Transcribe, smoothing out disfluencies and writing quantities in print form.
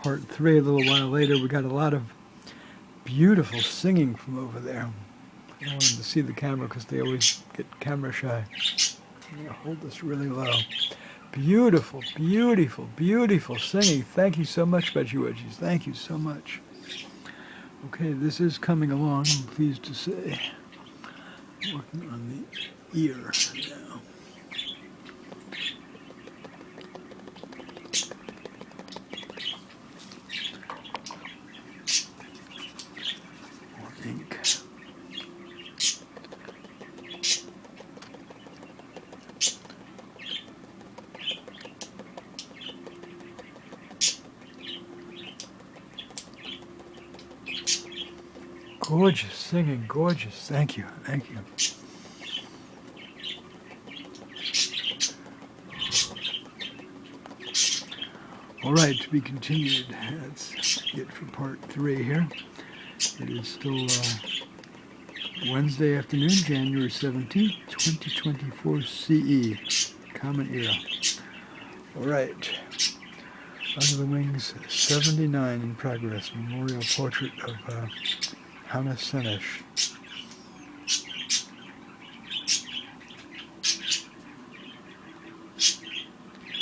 part 3 a little while later. We got a lot of beautiful singing from over there. I don't want them to see the camera because they always get camera shy. I'm going to hold this really low. Beautiful, beautiful, beautiful singing. Thank you so much, Veggie Wedgies. Thank you so much. Okay, this is coming along, I'm pleased to say. Working on the ear now. More ink. Gorgeous singing, gorgeous. Thank you, thank you. All right, to be continued. That's it for part 3 here. It is still Wednesday afternoon, January 17th, 2024 CE, Common Era. All right. Under the Wings 79 in progress, memorial portrait of Senesh.